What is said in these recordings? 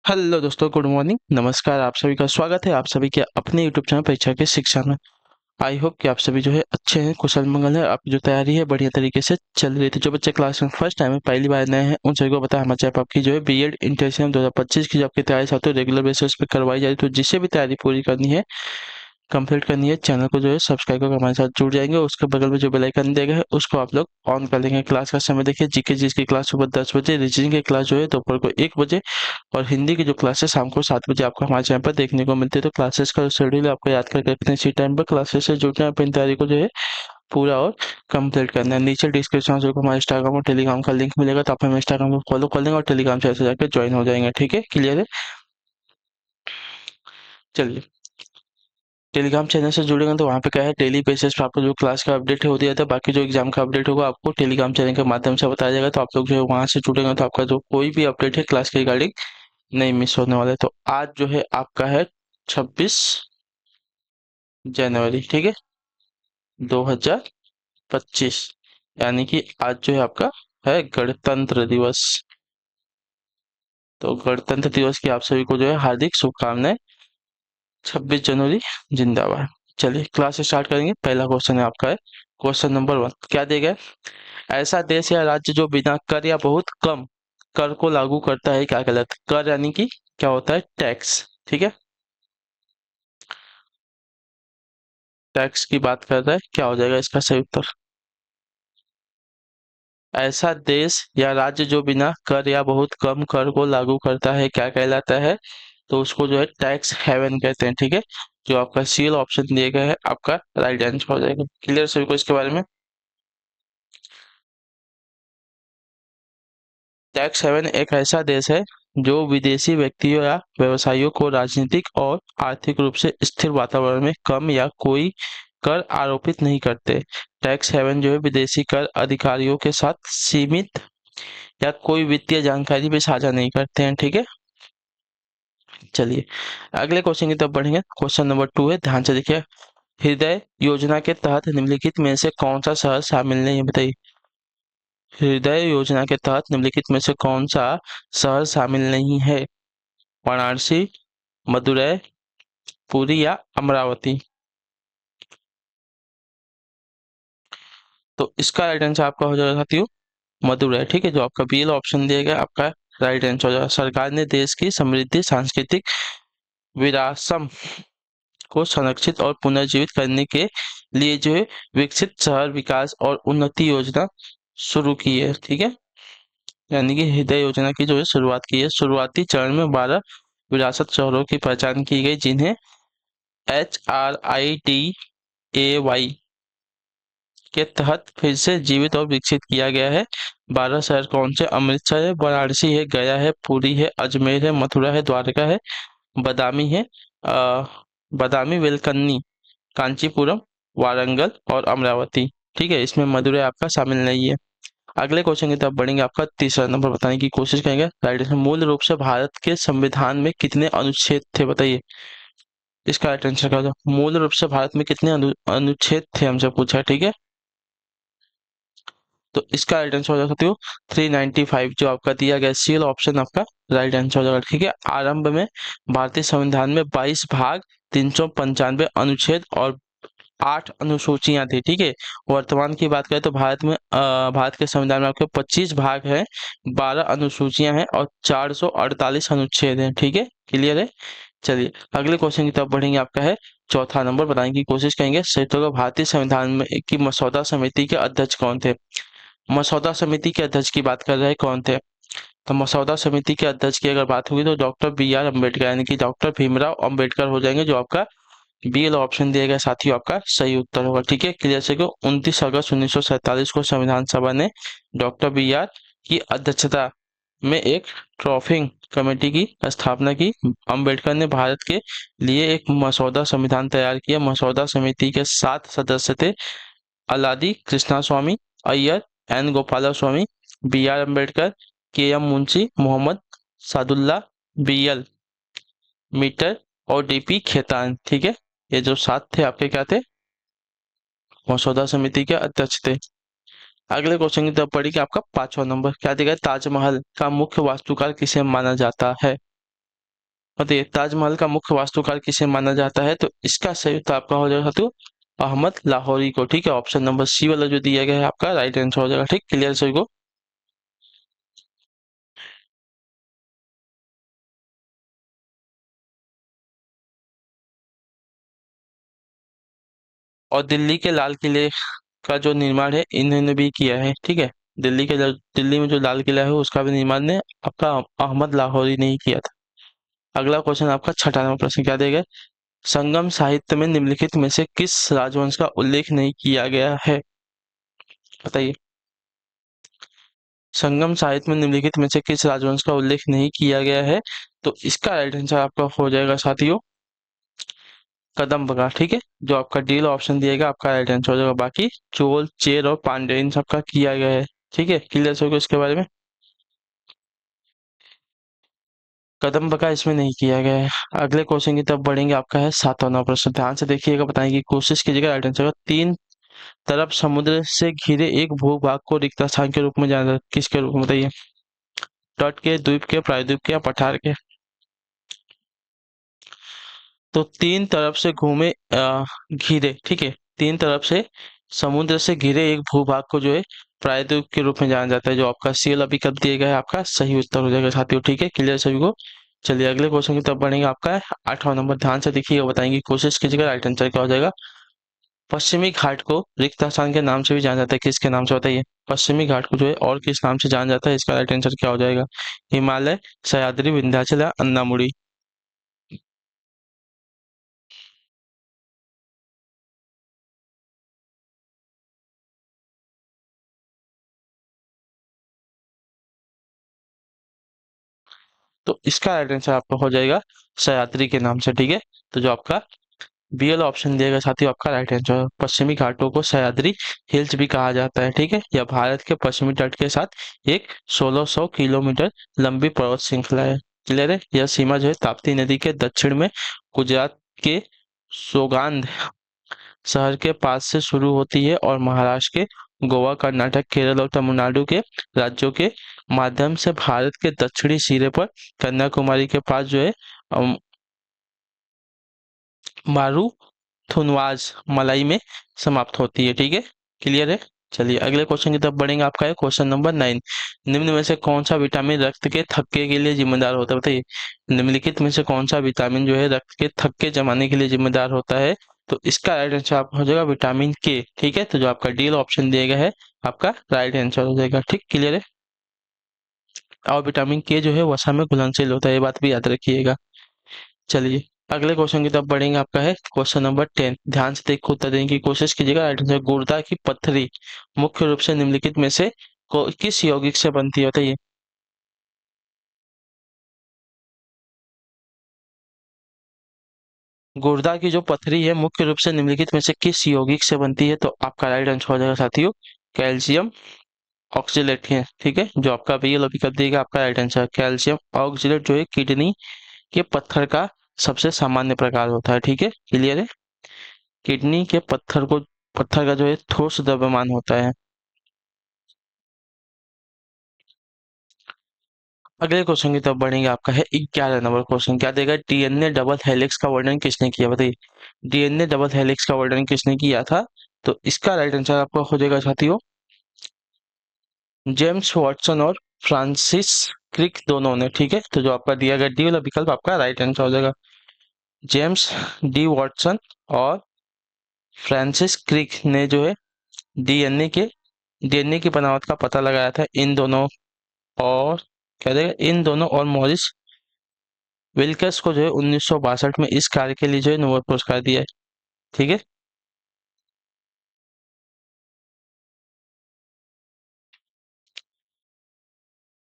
Hello दोस्तों, good morning, नमस्कार। आप सभी का स्वागत है आप सभी के अपने यूट्यूब चैनल परीक्षा के शिक्षा में। आई होप कि आप सभी जो है अच्छे हैं, कुशल मंगल है। आपकी जो तैयारी है बढ़िया तरीके से चल रही थी। जो बच्चे क्लास में फर्स्ट टाइम है, पहली बार नए हैं, उन सभी को बताया हमारे चैनल आपकी जो है बीएड इंटर 2025 की जो आपकी तैयारी चाहते हो रेगुलर बेसिस पे करवाई जा रही है। तो जिससे भी तैयारी पूरी करनी है, कंप्लीट करनी है, चैनल को जो है सब्सक्राइब करके हमारे साथ जुड़ जाएंगे। उसके बगल में जो बेल आइकन दिया गया है उसको आप लोग ऑन कर लेंगे। क्लास का समय देखिए, जीके जीएस की क्लास सुबह 10 बजे, रीजनिंग की क्लास जो है दोपहर को 1 बजे और हिंदी की जो क्लास है शाम को 7 बजे आपको हमारे चैनल पर देखने को मिलती है। तो क्लासेस का शेड्यूल आपको याद करके रखना है, इसी टाइम पर क्लासेस से जुड़ना है, अपनी तैयारी को जो है पूरा और कंप्लीट करना है। नीचे डिस्क्रिप्शन में हमारे इंस्टाग्राम और टेलीग्राम का लिंक मिलेगा, तो आप हमें इंस्टाग्राम को फॉलो कर लेंगे और टेलीग्राम चैनल से जाकर ज्वाइन हो जाएंगे। ठीक है, क्लियर है? चलिए, टेलीग्राम चैनल से जुड़ेंगे तो वहाँ पे क्या है, डेली बेसिस पे आपको जो क्लास का अपडेट है वो दिया जाता है। बाकी जो एग्जाम का अपडेट होगा आपको टेलीग्राम चैनल के माध्यम से बताया जाएगा। तो आप लोग जो है वहाँ से जुड़ेंगे तो आपका जो कोई भी अपडेट है क्लास के रिगार्डिंग नहीं मिस होने वाला है। तो आज जो है आपका है 26 जनवरी, ठीक है, 2025, यानी कि आज जो है आपका है गणतंत्र दिवस। तो गणतंत्र दिवस की आप सभी को जो है हार्दिक शुभकामनाएं। 26 जनवरी जिंदाबाद। चलिए क्लास स्टार्ट करेंगे। पहला क्वेश्चन है आपका है क्वेश्चन नंबर 1। क्या दिया गया है? ऐसा देश या राज्य जो बिना कर या बहुत कम कर को लागू करता है, क्या गलत? कर यानी कि क्या होता है? टैक्स। ठीक है, टैक्स की बात कर रहा है। क्या हो जाएगा इसका सही उत्तर? ऐसा देश या राज्य जो बिना कर या बहुत कम कर को लागू करता है क्या कहलाता है? तो उसको जो है टैक्स हेवन कहते हैं। ठीक है, जो आपका सीएल ऑप्शन दिए गए है आपका राइट आंसर हो जाएगा। क्लियर सभी को इसके बारे में? टैक्स हेवन एक ऐसा देश है जो विदेशी व्यक्तियों या व्यवसायियों को राजनीतिक और आर्थिक रूप से स्थिर वातावरण में कम या कोई कर आरोपित नहीं करते। टैक्स हेवन जो है विदेशी कर अधिकारियों के साथ सीमित या कोई वित्तीय जानकारी भी साझा नहीं करते हैं। ठीक है, चलिए अगले क्वेश्चन की तरफ बढ़ेंगे। क्वेश्चन नंबर 2 है, ध्यान से देखिए। हृदय योजना के तहत निम्नलिखित में से कौन सा शहर शामिल नहीं है, बताइए। हृदय योजना के तहत निम्नलिखित में से कौन सा शहर शामिल नहीं है? वाराणसी, मदुरै, पुरी या अमरावती? तो इसका राइट आंसर आपका हो जाएगा साथियों मदुरै। ठीक है, जो आपका बी ऑप्शन दिया गया आपका राइट आंसर हो जाएगा। सरकार ने देश की समृद्धि सांस्कृतिक विरासत को संरक्षित और पुनर्जीवित करने के लिए जो है विकसित शहर विकास और उन्नति योजना शुरू की है। ठीक है, यानी कि हृदय योजना की जो है शुरुआत की है। शुरुआती चरण में 12 विरासत शहरों की पहचान की गई, जिन्हें HRIDAY के तहत फिर से जीवित और विकसित किया गया है। 12 शहर कौन से? अमृतसर है, वाराणसी है, गया है, पुरी है, अजमेर है, मथुरा है, द्वारका है, बदामी है, अ, बदामी, वेलकन्नी, कांचीपुरम, वारंगल और अमरावती। ठीक है, इसमें मदुरै आपका शामिल नहीं है। अगले क्वेश्चन की तरफ बढ़ेंगे। आपका तीसरा नंबर बताने की कोशिश करेंगे। राइट आंसर, मूल रूप से भारत के संविधान में कितने अनुच्छेद थे, बताइए। इसका राइट आंसर क्या होगा? मूल रूप से भारत में कितने अनुच्छेद थे हमसे पूछा है। ठीक है, तो इसका राइट आंसर हो जाएगा साथियों 395, जो आपका दिया गया सी ऑप्शन आपका राइट आंसर हो जाएगा। ठीक है, आरंभ में भारतीय संविधान में 22 भाग, 395 अनुच्छेद और 8 अनुसूचियां थी। ठीक है, वर्तमान की बात करें तो भारत के संविधान में आपके 25 भाग हैं, 12 अनुसूचियां हैं और 448 अनुच्छेद हैं। ठीक है, क्लियर है? चलिए अगले क्वेश्चन की तरफ बढ़ेंगे। आपका है चौथा नंबर, बताने की कोशिश करेंगे। संयुक्त भारतीय संविधान में की मसौदा समिति के अध्यक्ष कौन थे? मसौदा समिति के अध्यक्ष की बात कर रहे हैं कौन थे? तो मसौदा समिति के अध्यक्ष की अगर बात होगी तो डॉक्टर BR अम्बेडकर, यानी कि डॉक्टर भीमराव अम्बेडकर हो जाएंगे। जो आपका बी वाला ऑप्शन दिया गया साथियों आपका सही उत्तर होगा। ठीक है, क्लियर से को 29 अगस्त 1947 को संविधान सभा ने डॉक्टर BR की अध्यक्षता में एक ड्राफ्टिंग कमेटी की स्थापना की। अंबेडकर ने भारत के लिए एक मसौदा संविधान तैयार किया। मसौदा समिति के 7 सदस्य थे: Alladi Krishna Swami Iyer, N Gopala Swami, BR Ambedkar, KM Munshi, Mohammad Saadulla, BL Mitter और DP खेतान। ठीक है, ये जो 7 थे आपके क्या थे? मसौदा समिति के अध्यक्ष थे। अगले क्वेश्चन की तरफ पढ़िए। आपका पांचवा नंबर क्या दिया गया? ताजमहल का मुख्य वास्तुकार किसे माना जाता है? बताइए ताजमहल का मुख्य वास्तुकार किसे माना जाता है? तो इसका सही उत्तर आपका हो जाएगा साथियों अहमद लाहौरी को। ठीक है, ऑप्शन नंबर सी वाला जो दिया गया है आपका राइट आंसर हो जाएगा। ठीक, क्लियर सभी को? और दिल्ली के लाल किले का जो निर्माण है इन्होंने भी किया है। ठीक है, दिल्ली में जो लाल किला है उसका भी निर्माण ने आपका अहमद लाहौरी ने ही किया था। अगला क्वेश्चन आपका छठा नंबर प्रश्न क्या देगा? संगम साहित्य में निम्नलिखित में से किस राजवंश का उल्लेख नहीं किया गया है? बताइए। संगम साहित्य में निम्नलिखित में से किस राजवंश का उल्लेख नहीं किया गया है? तो इसका राइट आंसर आपका हो जाएगा साथियों कदम्ब का। ठीक है, जो आपका डी ऑप्शन दिएगा आपका राइट आंसर हो जाएगा। बाकी चोल चेर और पांड्य इन सबका किया गया है। ठीक है, क्लियर हो गया इसके बारे में? कदम्ब का इसमें नहीं किया गया है। अगले क्वेश्चन की तरफ बढ़ेंगे, आपका है सातवां नंबर प्रश्न। ध्यान से देखिएगा, बताने की कोशिश कीजिएगा। राइट आंसर होगा तीन तरफ समुद्र से घिरे एक भूभाग को रिक्त स्थान के रूप में जाना जाता है। किसके रूप में बताइए? तट के, द्वीप के, प्रायद्वीप के या पठार के? तो तीन तरफ से घूमे घिरे, ठीक है, तीन तरफ से समुद्र से घिरे एक भूभाग को जो है प्रायद्वीप के रूप में जाना जाता है। जो आपका सी वाला विकल्प दिया गया है आपका सही उत्तर हो जाएगा साथियों। ठीक है, क्लियर सभी को? चलिए अगले क्वेश्चन की तरफ बढ़ेंगे, आपका है आठवां नंबर। ध्यान से देखिएगा, बताएंगे की कोशिश कीजिएगा। राइट आंसर क्या हो जाएगा? पश्चिमी घाट को रिक्त स्थान के नाम से भी जाना जाता है। किसके नाम से बताइए? पश्चिमी घाट को जो है और किस नाम से जाना जाता है? इसका राइट आंसर क्या हो जाएगा? हिमालय, सह्याद्री, विंध्याचल या अन्नामुड़ी? तो इसका राइट आंसर आपका हो जाएगा सह्याद्री के नाम से। ठीक है, तो जो आपका बी वाला ऑप्शन दिया गया साथियों आपका राइट आंसर। पश्चिमी घाटों को सह्याद्री हिल्स भी कहा जाता है। ठीक है, यह भारत के पश्चिमी तट के साथ एक 1600 किलोमीटर लंबी पर्वत श्रृंखला है। क्लियर है? यह सीमा जो है ताप्ती नदी के दक्षिण में गुजरात के सोगांद शहर के पास से शुरू होती है और महाराष्ट्र के गोवा, कर्नाटक, केरल और तमिलनाडु के राज्यों के माध्यम से भारत के दक्षिणी सिरे पर कन्याकुमारी के पास जो है अम, मारूथुनवाज मलाई में समाप्त होती है। ठीक है, क्लियर है? चलिए अगले क्वेश्चन की तरफ बढ़ेंगे, आपका है क्वेश्चन नंबर 9। निम्न में से कौन सा विटामिन रक्त के थक्के के लिए जिम्मेदार होता है? बताइए, निम्नलिखित में से कौन सा विटामिन जो है रक्त के थक्के जमाने के लिए जिम्मेदार होता है? तो इसका राइट आंसर आपका हो जाएगा विटामिन के। ठीक है, तो जो आपका डी ऑप्शन दिया गया है आपका राइट आंसर हो जाएगा। ठीक, क्लियर है? और विटामिन के जो है वसा में घुलनशील होता है, ये बात भी याद रखिएगा। चलिए अगले क्वेश्चन की तरफ बढ़ेंगे, आपका है क्वेश्चन नंबर 10। ध्यान से देख उत्तर देने की कोशिश कीजिएगा। राइट आंसर गुर्दा की पत्थरी मुख्य रूप से निम्नलिखित में से किस यौगिक से बनती है? बताइए। गुर्दा की जो पत्थरी है मुख्य रूप से निम्नलिखित में से किस यौगिक से बनती है? तो आपका राइट आंसर हो जाएगा साथियों कैल्शियम ऑक्जेलेट है। ठीक है, जो आपका बी वाला विकल्प देगा आपका राइट आंसर। कैल्शियम ऑक्जेलेट जो है किडनी के पत्थर का सबसे सामान्य प्रकार होता है। ठीक है, क्लियर है? किडनी के पत्थर का जो है ठोस द्रव्यमान होता है। अगले क्वेश्चन की तरफ बढ़ेंगे, आपका है 11 नंबर क्वेश्चन। क्या देगा? डीएनए डबल हेलिक्स का वर्णन किसने किया? बताइए, डीएनए डबल हेलिक्स का वर्णन किसने किया था? तो इसका राइट आंसर आपका हो जाएगा साथियों जेम्स वाटसन और फ्रांसिस क्रिक दोनों ने। ठीक है, तो जो आपका दिया गया डी वाला विकल्प आपका राइट आंसर हो जाएगा। जेम्स डी वाटसन और फ्रांसिस क्रिक ने जो है डीएनए के डीएनए की बनावट का पता लगाया था। इन दोनों और क्या देगा? इन दोनों और मॉरिस विल्कस को जो है 1962 में इस कार्य के लिए जो है नोबेल पुरस्कार दिया है। ठीक है,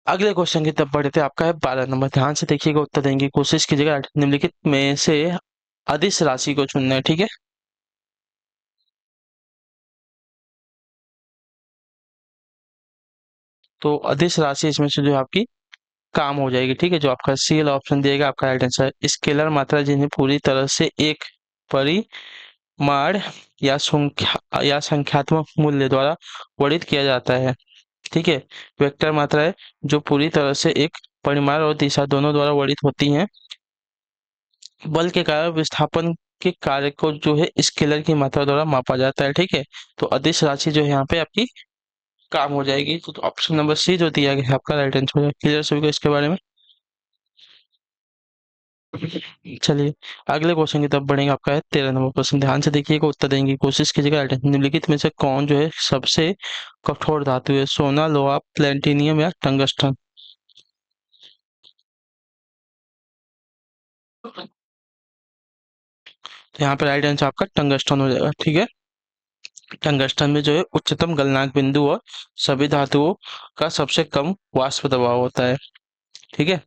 अगले क्वेश्चन की तरफ बढ़ते हैं, आपका है 12 नंबर। ध्यान से देखिएगा, उत्तर देने की कोशिश कीजिएगा। निम्नलिखित में से अदिश राशि को चुनना है। ठीक है, तो अदिश राशि इसमें से जो है आपकी काम हो जाएगी। ठीक है, जो आपका सी वाला ऑप्शन दिएगा आपका राइट आंसर। स्केलर मात्रा जिन्हें पूरी तरह से एक परिमाण या संख्यात्मक मूल्य द्वारा वर्णित किया जाता है। ठीक है, वेक्टर मात्रा है जो पूरी तरह से एक परिमाण और दिशा दोनों द्वारा वर्णित होती हैं। बल के कारण विस्थापन के कार्य को जो है स्केलर की मात्रा द्वारा मापा जाता है, ठीक है। तो अदिश राशि जो है यहाँ पे आपकी काम हो जाएगी। तो ऑप्शन नंबर सी जो दिया गया है आपका राइट आंसर हो जाएगा। क्लियर सभी को इसके बारे में? चलिए अगले क्वेश्चन की तरफ बढ़ेंगे। आपका है 13 नंबर क्वेश्चन, ध्यान से देखिएगा, उत्तर देने की कोशिश कीजिएगा। राइट आंसर, निम्नलिखित में से कौन जो है सबसे कठोर धातु है? सोना, लोहा, प्लेटिनियम या टंगस्टन? तो यहाँ पे राइट आंसर आपका टंगस्टन हो जाएगा, ठीक है। टंगस्टन में जो है उच्चतम गलनांक बिंदु और सभी धातुओं का सबसे कम वाष्प दबाव होता है, ठीक है।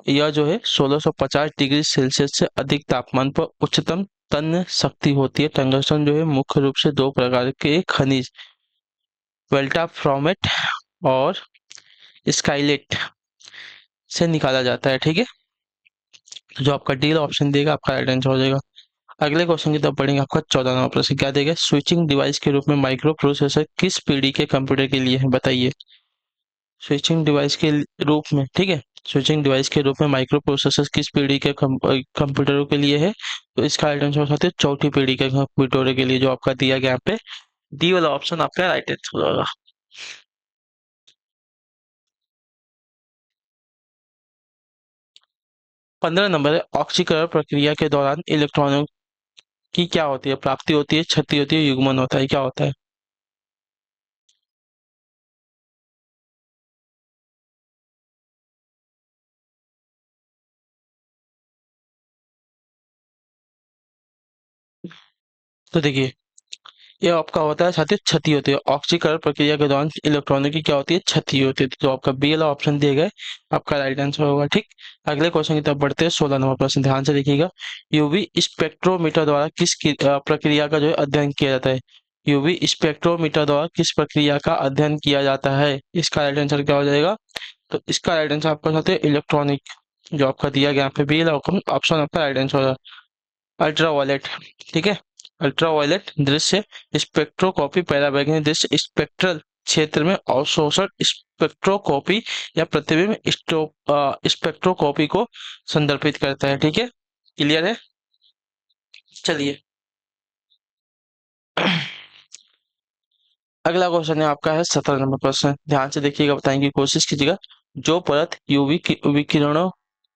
यह जो है 1650 डिग्री सेल्सियस से अधिक तापमान पर उच्चतम तन्य शक्ति होती है। टंगस्टन जो है मुख्य रूप से दो प्रकार के खनिज वेल्टाफ्रोमेट और स्काइलेट से निकाला जाता है, ठीक है। तो जो आपका डी ऑप्शन देगा आपका राइट आंसर हो जाएगा। अगले क्वेश्चन की तरफ पढ़ेंगे। आपका 14 नंबर प्रश्न क्या देगा? स्विचिंग डिवाइस के रूप में माइक्रो प्रोसेसर किस पीढ़ी के कंप्यूटर के लिए है? बताइए। स्विचिंग डिवाइस के रूप में, ठीक है, स्विचिंग डिवाइस के रूप में माइक्रो प्रोसेसर किस पीढ़ी के कंप्यूटरों के लिए है? तो इसका राइट आंसर हो सकता है चौथी पीढ़ी के कंप्यूटरों के लिए, जो आपका दिया गया यहाँ पे डी वाला ऑप्शन आपका राइट आंसर होगा। 15 नंबर है, ऑक्सीकरण प्रक्रिया के दौरान इलेक्ट्रॉनों की क्या होती है? प्राप्ति होती है, क्षति होती है, युग्मन होता है, क्या होता है? तो देखिए, ये आपका होता है साथियों क्षति होती है। ऑक्सीकरण प्रक्रिया के दौरान इलेक्ट्रॉनों की क्या होती है? क्षति होती है। तो आपका बी वाला ऑप्शन दिया गया है, आपका राइट आंसर होगा, ठीक। अगले क्वेश्चन की तरफ बढ़ते हैं। 16 नंबर प्रश्न, ध्यान से देखिएगा। यूवी स्पेक्ट्रोमीटर द्वारा प्रक्रिया का जो है अध्ययन किया जाता है? यूवी स्पेक्ट्रोमीटर द्वारा किस प्रक्रिया का अध्ययन किया जाता है? इसका राइट आंसर क्या हो जाएगा? तो इसका राइट आंसर आपका साथ इलेक्ट्रॉनिक, जो आपका दिया गया यहाँ पे बी वाला ऑप्शन आपका राइट आंसर होगा। अल्ट्रावायलेट, ठीक है। अल्ट्रावायलेट दृश्य स्पेक्ट्रोस्कोपी, पराबैंगनी दृश्य स्पेक्ट्रल क्षेत्र में अवशोषण स्पेक्ट्रोस्कोपी या प्रतिबिंब स्पेक्ट्रोस्कोपी को संदर्भित करता है, ठीक है। क्लियर है? चलिए अगला क्वेश्चन है आपका है 17 नंबर क्वेश्चन, ध्यान से देखिएगा, बताएंगे कोशिश कीजिएगा। जो परत यूवी विकिरणों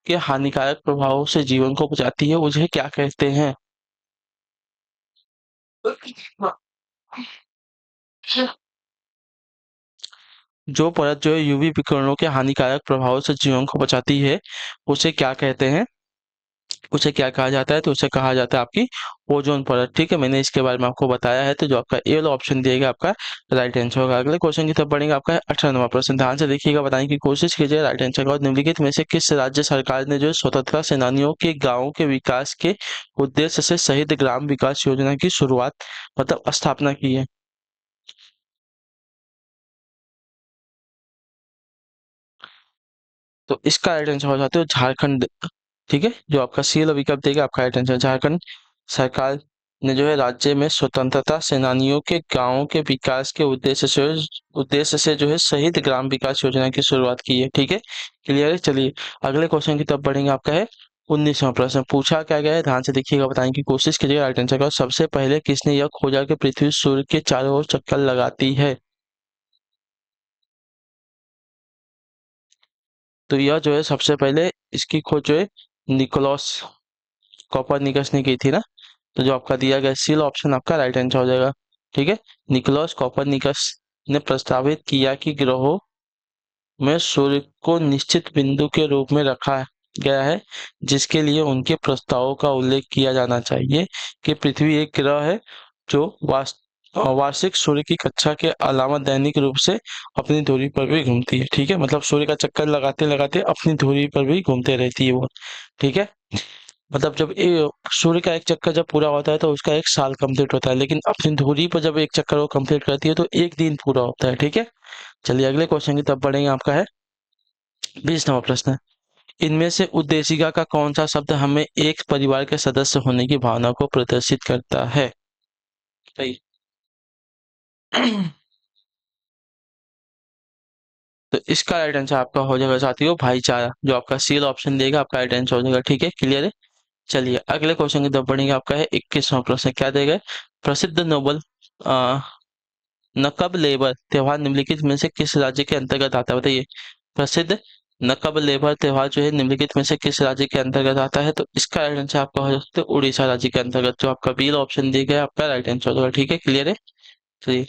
के हानिकारक प्रभावों से जीवन को बचाती है उसे क्या कहते हैं? जो परत जो है यूवी विकिरणों के हानिकारक प्रभावों से जीवन को बचाती है उसे क्या कहते हैं? उसे क्या कहा जाता है? तो उसे कहा जाता है आपकी ओजोन परत, ठीक है। मैंने इसके बारे में आपको बताया है। तो जो आपका ए वाला ऑप्शन दिएगा आपका राइट आंसर होगा। अगले क्वेश्चन की तरफ बढ़ेंगे। आपका है 18 नंबर प्रश्न, ध्यान से देखिएगा, बताने की कोशिश कीजिए राइट आंसर का। और निम्नलिखित में से किस राज्य सरकार ने जो है स्वतंत्रता सेनानियों के गाँवों के विकास के उद्देश्य से शहीद ग्राम विकास योजना की शुरुआत मतलब स्थापना की है? तो इसका राइट आंसर हो जाता है झारखंड, ठीक है। जो आपका सी वाला विकल्प देगा आपका राइट आंसर झारखंड सरकार ने जो है राज्य में स्वतंत्रता सेनानियों के गांवों के विकास के उद्देश्य से जो है शहीद ग्राम विकास योजना की शुरुआत की है, ठीक है। क्लियर है? चलिए अगले क्वेश्चन की तरफ बढ़ेंगे। आपका है 19वां प्रश्न, पूछा क्या गया है? ध्यान से देखिएगा, बताने की कोशिश कीजिएगा राइट आंसर का। सबसे पहले किसने यह खोजा कि पृथ्वी सूर्य के चारों ओर चक्कर लगाती है? तो यह जो है सबसे पहले इसकी खोज जो है निकोलस कॉपरनिकस ने की थी ना। तो जो आपका दिया गया सी ऑप्शन आपका राइट आंसर हो जाएगा, ठीक है। निकोलस कॉपरनिकस ने प्रस्तावित किया कि ग्रहों में सूर्य को निश्चित बिंदु के रूप में रखा गया है, जिसके लिए उनके प्रस्तावों का उल्लेख किया जाना चाहिए कि पृथ्वी एक ग्रह है जो वार्षिक सूर्य की कक्षा के अलावा दैनिक रूप से अपनी धुरी पर भी घूमती है, ठीक है। मतलब सूर्य का चक्कर लगाते लगाते अपनी धुरी पर भी घूमते रहती है वो, ठीक है। मतलब जब सूर्य का एक चक्कर जब पूरा होता है तो उसका एक साल कंप्लीट होता है, लेकिन अपनी धुरी पर जब एक चक्कर वो कंप्लीट करती है तो एक दिन पूरा होता है, ठीक है। चलिए अगले क्वेश्चन की तरफ बढ़ेंगे। आपका है 20वां प्रश्न, इनमें से उद्देशिका का कौन सा शब्द हमें एक परिवार के सदस्य होने की भावना को प्रदर्शित करता है? सही। तो इसका राइट आंसर आपका हो जाएगा साथियों भाईचारा, जो आपका सी ऑप्शन देगा आपका राइट आंसर हो जाएगा, ठीक है। क्लियर है? चलिए अगले क्वेश्चन की तरफ बढ़ेंगे। आपका है 21वां प्रश्न, क्या देगा? प्रसिद्ध नोबल अ, नकब लेबर त्योहार निम्नलिखित में से किस राज्य के अंतर्गत आता है, बताइए। प्रसिद्ध नकब लेबर त्योहार जो है निम्नलिखित में से किस राज्य के अंतर्गत आता है? तो इसका राइट आंसर आपका हो सकता है उड़ीसा राज्य के अंतर्गत। जो आपका बी ऑप्शन दिया गया है आपका राइट आंसर होगा। ठीक है, क्लियर है। चलिए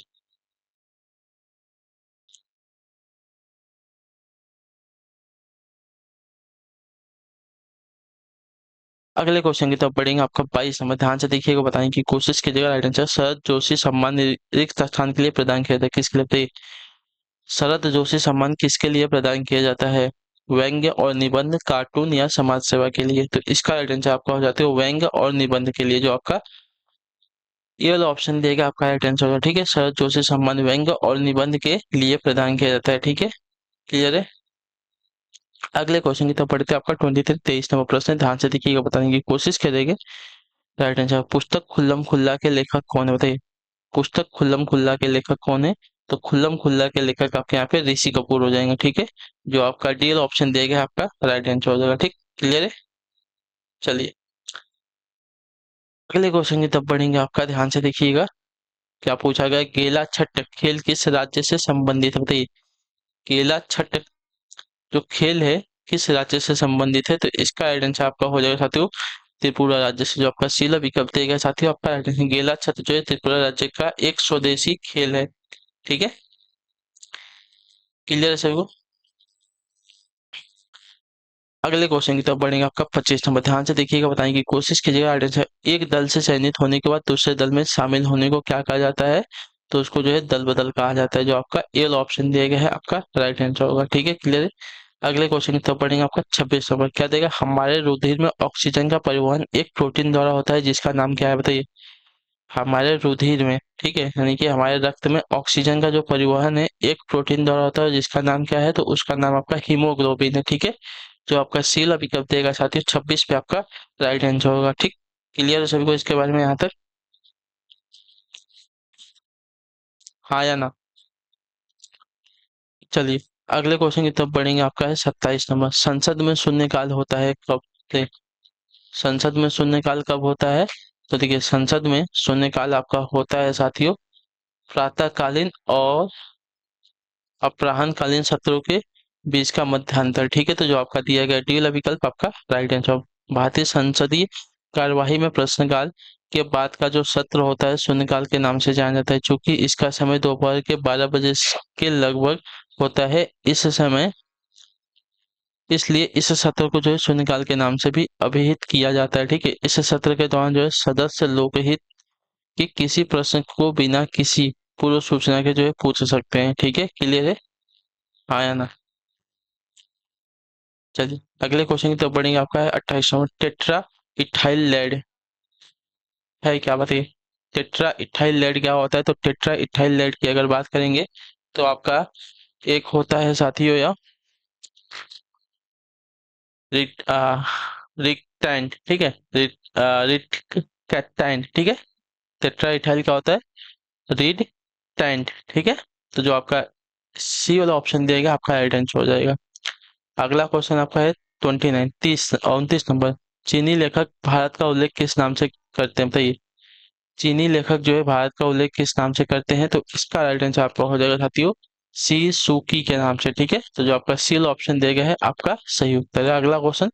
अगले क्वेश्चन की तरफ बढ़ेंगे। आपका 22 नंबर, ध्यान से देखिएगा, बताने की कोशिश कीजिएगा। राइट आंसर शरद जोशी सम्मान रिक्त स्थान के लिए प्रदान किया जाता है, किसके लिए, बताइए। शरद जोशी सम्मान किसके लिए प्रदान किया जाता है? व्यंग्य और निबंध, कार्टून या समाज सेवा के लिए? तो इसका राइट आंसर आपका हो जाता है व्यंग्य और निबंध के लिए। जो आपका ये वाला ऑप्शन देगा आपका राइट आंसर होगा। ठीक है, शरद जोशी सम्मान व्यंग्य और निबंध के लिए प्रदान किया जाता है। ठीक है, क्लियर है। अगले क्वेश्चन की तरफ बढ़ते हैं। आपका 23 नंबर प्रश्न है, ध्यान से देखिएगा, बताने की कोशिश करेंगे। राइट आंसर पुस्तक खुल्लम खुल्ला के लेखक कौन है, बताइए। पुस्तक खुल्लम खुल्ला के लेखक कौन है? तो खुल्लम खुल्ला के लेखक आपके यहाँ पे ऋषि कपूर हो जाएंगे। ठीक है, जो आपका डी ऑप्शन देगा आपका राइट आंसर हो जाएगा। ठीक, क्लियर है। चलिए अगले क्वेश्चन की तरफ बढ़ेंगे। आपका ध्यान से देखिएगा, क्या पूछा गया? गेला छठ खेल किस राज्य से संबंधित है, बताइए। गेला छठ जो खेल है किस राज्य से संबंधित है? तो इसका राइट आंसर आपका हो जाएगा साथियों त्रिपुरा राज्य से। जो आपका सीला विकल्प देगा साथियों आपका राइट आंसर। गेला छठ जो है त्रिपुरा राज्य का एक स्वदेशी खेल है। ठीक है, क्लियर है सभी को। अगले क्वेश्चन की तरफ बढ़ेंगे। आपका 25 नंबर, ध्यान से देखिएगा, बताने की कोशिश कीजिएगा। राइट आंसर एक दल से चयनित होने के बाद दूसरे दल में शामिल होने को क्या कहा जाता है? तो उसको जो है दल बदल कहा जाता है। जो आपका ए ऑप्शन दिया गया है आपका राइट आंसर होगा। ठीक है, क्लियर है। अगले क्वेश्चन की तरफ बढ़ेंगे। आपका 26 नंबर, क्या देगा? हमारे रुधिर में ऑक्सीजन का परिवहन एक प्रोटीन द्वारा होता है जिसका नाम क्या है, बताइए। हमारे रुधिर में, ठीक है, यानी कि हमारे रक्त में ऑक्सीजन का जो परिवहन है एक प्रोटीन द्वारा होता है जिसका नाम क्या है? तो उसका नाम आपका हीमोग्लोबिन है। ठीक है, जो आपका सी वाला विकल्प देगा साथियों 26 पे आपका राइट आंसर होगा। ठीक, क्लियर है सभी को इसके बारे में यहाँ तक? हाँ या ना? चलिए अगले क्वेश्चन की तरफ बढ़ेंगे। आपका है 27 नंबर, संसद में शून्यकाल होता है कब? संसद में शून्यकाल कब होता है? तो देखिए संसद में शून्यकाल आपका होता है साथियों प्रातःकालीन और अपराह्नकालीन सत्रों के बीच का मध्यांतर। ठीक है, तो जो आपका दिया गया डी वाला विकल्प आपका राइट आंसर। भारतीय संसदीय कार्यवाही में प्रश्नकाल के बाद का जो सत्र होता है शून्यकाल के नाम से जाना जाता है, चूंकि इसका समय दोपहर के 12 बजे के लगभग होता है। इस समय इसलिए इस सत्र को जो है शून्यकाल के नाम से भी अभिहित किया जाता है। ठीक है, इस सत्र के दौरान जो है सदस्य लोकहित के किसी प्रश्न को बिना किसी पूर्व सूचना के जो है पूछ सकते हैं। ठीक है, क्लियर है। हाँ या ना? चलिए अगले क्वेश्चन की तरफ बढ़ेंगे। आपका है 28 नंबर, टेट्रा इथाइल लेड है क्या, बताइए। टेट्रा इथाइल लेड क्या होता है? तो टेट्रा इथाइल लेड की अगर बात करेंगे तो आपका एक होता है साथियों या रिट रिक्टेंट। ठीक है, रिक्टेंट। ठीक है, टेट्रा इथाइल क्या होता है? Read tent. ठीक है, तो जो आपका सी वाला ऑप्शन दिएगा आपका राइट आंसर हो जाएगा। अगला क्वेश्चन आपका है 29 29 नंबर, चीनी लेखक भारत का उल्लेख किस नाम से करते हैं, बताइए। चीनी लेखक जो है भारत का उल्लेख किस नाम से करते हैं? तो इसका राइट आंसर आपका हो जाएगा साथियों सी सुकी के नाम से। ठीक है, तो जो आपका सी ऑप्शन दिया गया है आपका सही उत्तर है। अगला क्वेश्चन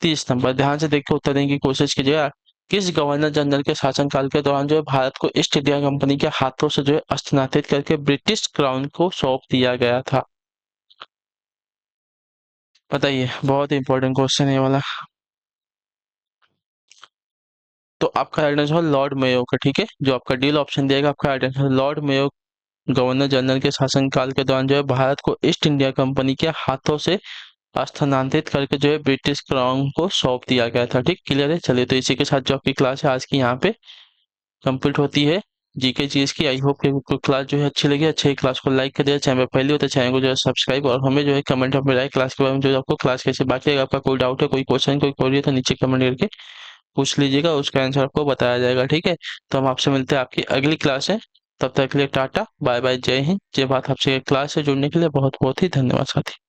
30 नंबर, ध्यान से देखकर उत्तर देने की कोशिश कीजिएगा। किस गवर्नर जनरल के शासनकाल के दौरान जो है भारत को ईस्ट इंडिया कंपनी के हाथों से जो है हस्तांतरित करके ब्रिटिश क्राउन को सौंप दिया गया था, बताइए। बहुत इंपॉर्टेंट क्वेश्चन है ये वाला। तो आपका राइट आंसर लॉर्ड मेयो का। ठीक है, जो आपका डील ऑप्शन देगा आपका right answer Lord Mayo governor general के शासनकाल के दौरान जो है भारत को ईस्ट इंडिया कंपनी के हाथों से स्थानांतरित करके जो है ब्रिटिश क्राउन को सौंप दिया गया था। ठीक, क्लियर है। चलिए तो इसी के साथ जो आपकी क्लास है आज की यहाँ पे कंप्लीट होती है जीके चीज की। आई होप कि क्लास जो है अच्छी लगी। अच्छी क्लास को लाइक करिए, चैनल पर पहले होता है चैनल को जो है सब्सक्राइब, और हमें जो है कमेंट में राय क्लास के बारे में जो आपको क्लास कैसे। बाकी अगर आपका कोई डाउट है, कोई क्वेश्चन, कोई क्वेरी है तो नीचे कमेंट करके पूछ लीजिएगा, उसका आंसर आपको बताया जाएगा। ठीक है, तो हम आपसे मिलते हैं आपकी अगली क्लास है। तब तक के लिए टाटा बाय बाय, जय हिंद, जय भारत। आपसे क्लास से जुड़ने के लिए बहुत बहुत ही धन्यवाद साथी।